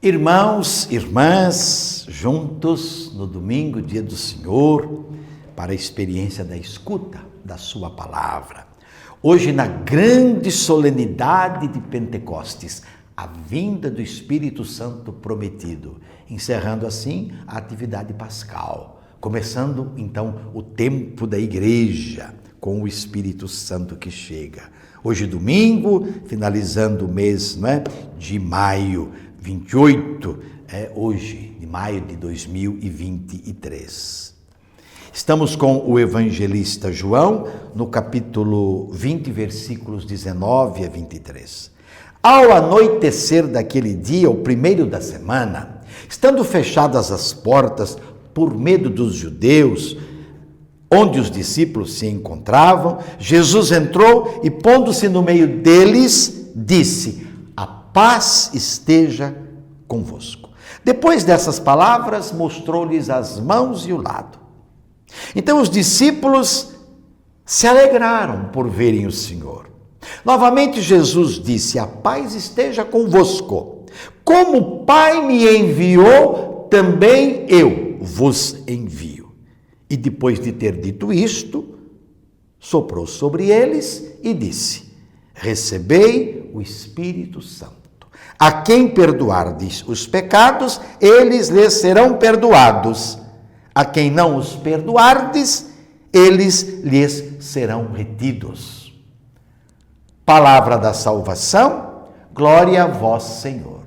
Irmãos, irmãs, juntos no domingo, dia do Senhor, para a experiência da escuta da sua palavra. Hoje, na grande solenidade de Pentecostes, a vinda do Espírito Santo prometido, encerrando assim a atividade pascal, começando então o tempo da igreja com o Espírito Santo que chega. Hoje, domingo, finalizando o mês de maio, 28, hoje, de maio de 2023. Estamos com o evangelista João, no capítulo 20, versículos 19 a 23. Ao anoitecer daquele dia, o primeiro da semana, estando fechadas as portas por medo dos judeus, onde os discípulos se encontravam, Jesus entrou e, pondo-se no meio deles, disse: "A paz esteja convosco." Depois dessas palavras, mostrou-lhes as mãos e o lado. Então os discípulos se alegraram por verem o Senhor. Novamente Jesus disse: "A paz esteja convosco. Como o Pai me enviou, também eu vos envio." E depois de ter dito isto, soprou sobre eles e disse: "Recebei o Espírito Santo. A quem perdoardes os pecados, eles lhes serão perdoados. A quem não os perdoardes, eles lhes serão retidos." Palavra da salvação, glória a vós, Senhor.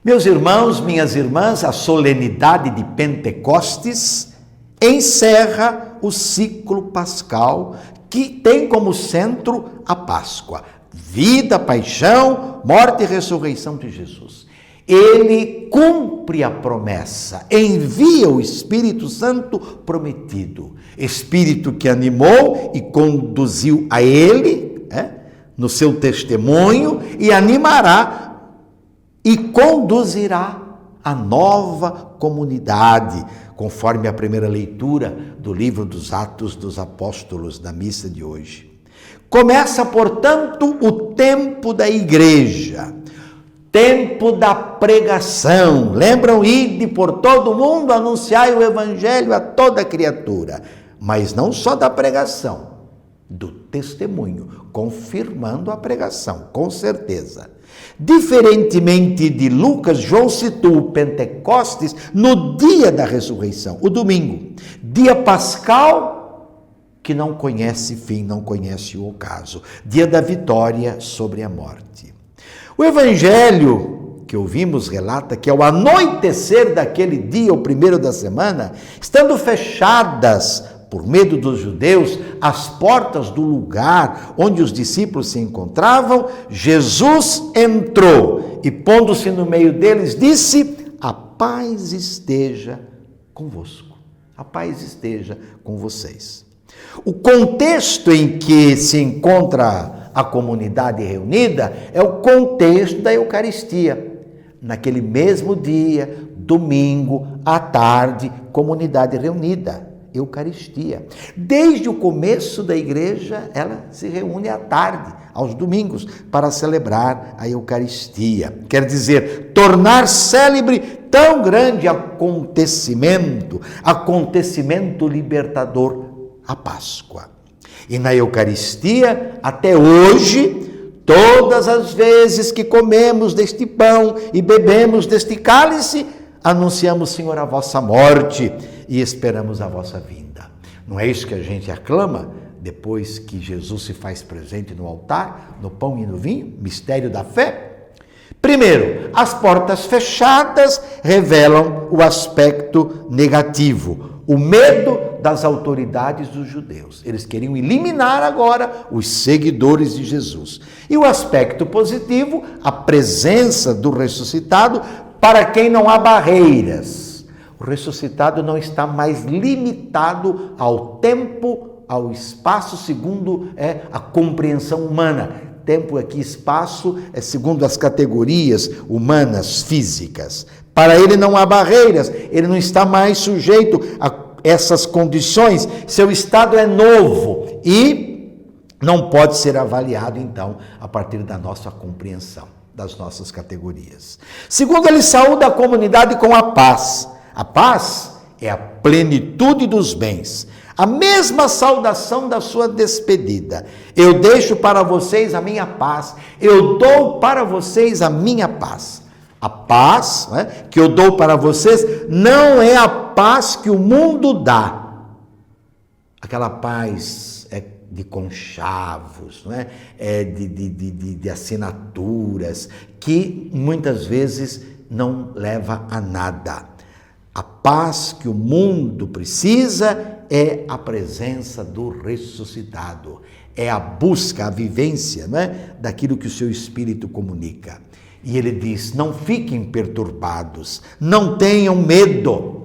Meus irmãos, minhas irmãs, a solenidade de Pentecostes encerra o ciclo pascal que tem como centro a Páscoa, vida, paixão, morte e ressurreição de Jesus. Ele cumpre a promessa, envia o Espírito Santo prometido, Espírito que animou e conduziu a ele, no seu testemunho, e animará e conduzirá a nova comunidade, conforme a primeira leitura do livro dos Atos dos Apóstolos, da missa de hoje. Começa, portanto, o tempo da igreja, tempo da pregação. Lembram? Ide por todo o mundo, anunciai o evangelho a toda criatura. Mas não só da pregação, do testemunho, confirmando a pregação, com certeza. Diferentemente de Lucas, João citou o Pentecostes no dia da ressurreição, o domingo, dia pascal que não conhece fim, não conhece o ocaso, dia da vitória sobre a morte. O evangelho que ouvimos relata que ao anoitecer daquele dia, o primeiro da semana, estando fechadas por medo dos judeus as portas do lugar onde os discípulos se encontravam, Jesus entrou e, pondo-se no meio deles, disse: "A paz esteja convosco. A paz esteja com vocês." O contexto em que se encontra a comunidade reunida é o contexto da Eucaristia. Naquele mesmo dia, domingo, à tarde, comunidade reunida. Eucaristia. Desde o começo da igreja, ela se reúne à tarde, aos domingos, para celebrar a Eucaristia. Quer dizer, tornar célebre tão grande acontecimento libertador, a Páscoa. E na Eucaristia, até hoje, todas as vezes que comemos deste pão e bebemos deste cálice, anunciamos, Senhor, a vossa morte e esperamos a vossa vinda. Não é isso que a gente aclama depois que Jesus se faz presente no altar, no pão e no vinho? Mistério da fé? Primeiro, as portas fechadas revelam o aspecto negativo, o medo das autoridades dos judeus. Eles queriam eliminar agora os seguidores de Jesus. E o aspecto positivo, a presença do ressuscitado, para quem não há barreiras. O ressuscitado não está mais limitado ao tempo, ao espaço, segundo a compreensão humana. Tempo aqui, espaço, segundo as categorias humanas, físicas. Para ele não há barreiras, ele não está mais sujeito a essas condições, seu estado é novo e não pode ser avaliado, então, a partir da nossa compreensão, das nossas categorias. Segundo, ele saúda a comunidade com a paz. A paz é a plenitude dos bens. A mesma saudação da sua despedida. Eu deixo para vocês a minha paz. Eu dou para vocês a minha paz. A paz, né, que eu dou para vocês não é a paz que o mundo dá. Aquela paz de conchavos, não é? De assinaturas, que muitas vezes não leva a nada. A paz que o mundo precisa é a presença do ressuscitado, é a busca, a vivência, não é? Daquilo que o seu espírito comunica. E ele diz: não fiquem perturbados, não tenham medo.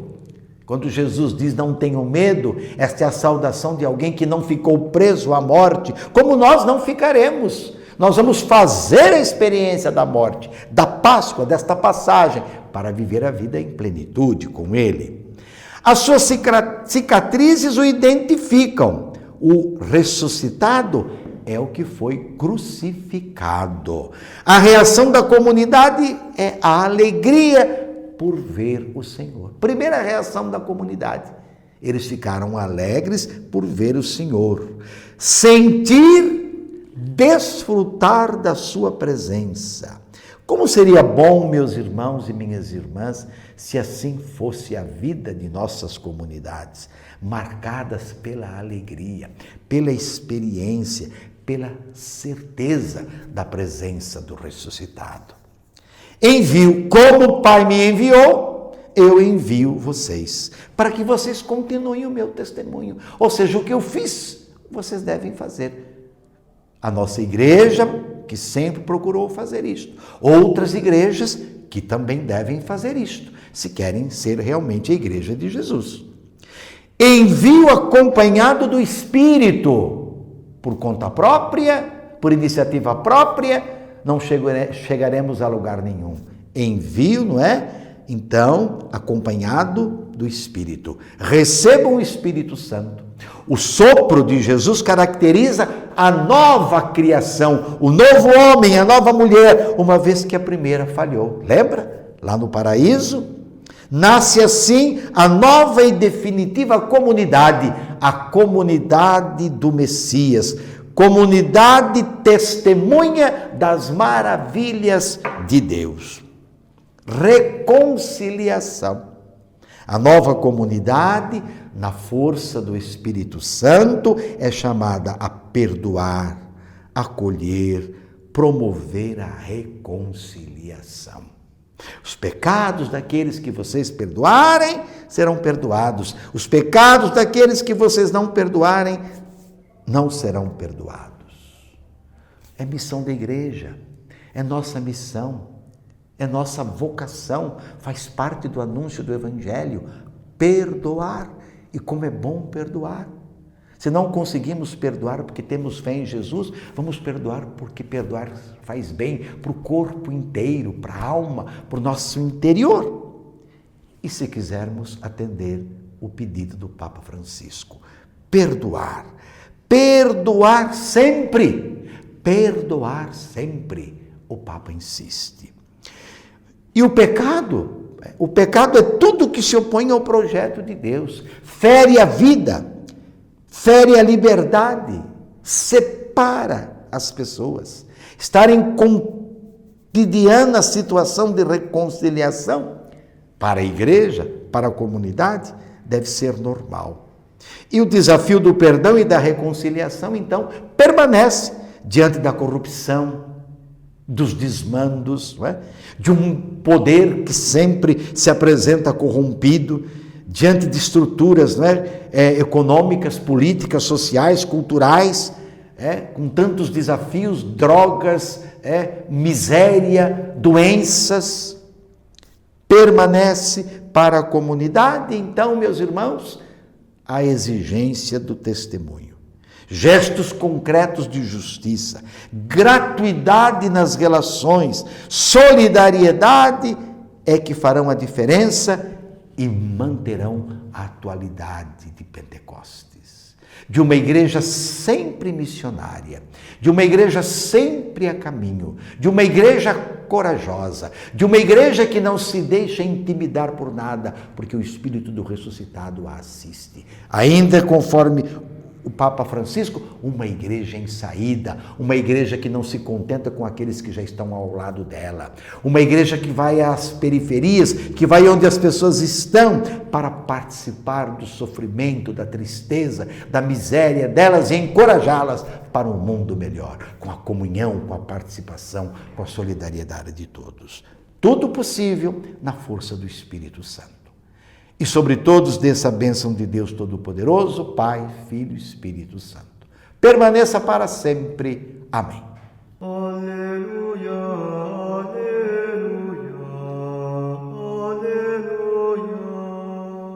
Quando Jesus diz não tenham medo, esta é a saudação de alguém que não ficou preso à morte, como nós não ficaremos. Nós vamos fazer a experiência da morte, da Páscoa, desta passagem, para viver a vida em plenitude com Ele. As suas cicatrizes o identificam. O ressuscitado é o que foi crucificado. A reação da comunidade é a alegria por ver o Senhor. Primeira reação da comunidade. Eles ficaram alegres por ver o Senhor. Sentir, desfrutar da sua presença. Como seria bom, meus irmãos e minhas irmãs, se assim fosse a vida de nossas comunidades, marcadas pela alegria, pela experiência, pela certeza da presença do ressuscitado. Envio, como o Pai me enviou, eu envio vocês, para que vocês continuem o meu testemunho. Ou seja, o que eu fiz, vocês devem fazer. A nossa igreja, que sempre procurou fazer isto. Outras igrejas que também devem fazer isto, se querem ser realmente a igreja de Jesus. Envio acompanhado do Espírito, por conta própria, por iniciativa própria, não chegaremos a lugar nenhum. Envio, não é? Então, acompanhado do Espírito. Recebam o Espírito Santo. O sopro de Jesus caracteriza a nova criação, o novo homem, a nova mulher, uma vez que a primeira falhou. Lembra? Lá no paraíso, nasce assim a nova e definitiva comunidade, a comunidade do Messias, comunidade testemunha das maravilhas de Deus. Reconciliação. A nova comunidade, na força do Espírito Santo, é chamada a perdoar, acolher, promover a reconciliação. Os pecados daqueles que vocês perdoarem serão perdoados. Os pecados daqueles que vocês não perdoarem não serão perdoados. É missão da igreja, é nossa missão, é nossa vocação, faz parte do anúncio do Evangelho, perdoar. E como é bom perdoar. Se não conseguimos perdoar porque temos fé em Jesus, vamos perdoar porque perdoar faz bem para o corpo inteiro, para a alma, para o nosso interior. E se quisermos atender o pedido do Papa Francisco, perdoar. Perdoar sempre. Perdoar sempre. O Papa insiste. E o pecado? O pecado é tudo que se opõe ao projeto de Deus. Fere a vida, fere a liberdade, separa as pessoas. Estar em cotidiana situação de reconciliação para a igreja, para a comunidade, deve ser normal. E o desafio do perdão e da reconciliação, então, permanece diante da corrupção, dos desmandos, não é? De um poder que sempre se apresenta corrompido, diante de estruturas, não é? Econômicas, políticas, sociais, culturais, com tantos desafios, drogas, miséria, doenças. Permanece para a comunidade, então, meus irmãos, a exigência do testemunho. Gestos concretos de justiça, gratuidade nas relações, solidariedade é que farão a diferença e manterão a atualidade de Pentecostes. de uma igreja sempre missionária, de uma igreja sempre a caminho, de uma igreja corajosa, de uma igreja que não se deixa intimidar por nada, porque o Espírito do ressuscitado a assiste. Ainda conforme o Papa Francisco, uma igreja em saída, uma igreja que não se contenta com aqueles que já estão ao lado dela, uma igreja que vai às periferias, que vai onde as pessoas estão para participar do sofrimento, da tristeza, da miséria delas e encorajá-las para um mundo melhor, com a comunhão, com a participação, com a solidariedade de todos. Tudo possível na força do Espírito Santo. E sobre todos dessa bênção de Deus Todo-Poderoso, Pai, Filho e Espírito Santo. Permaneça para sempre. Amém.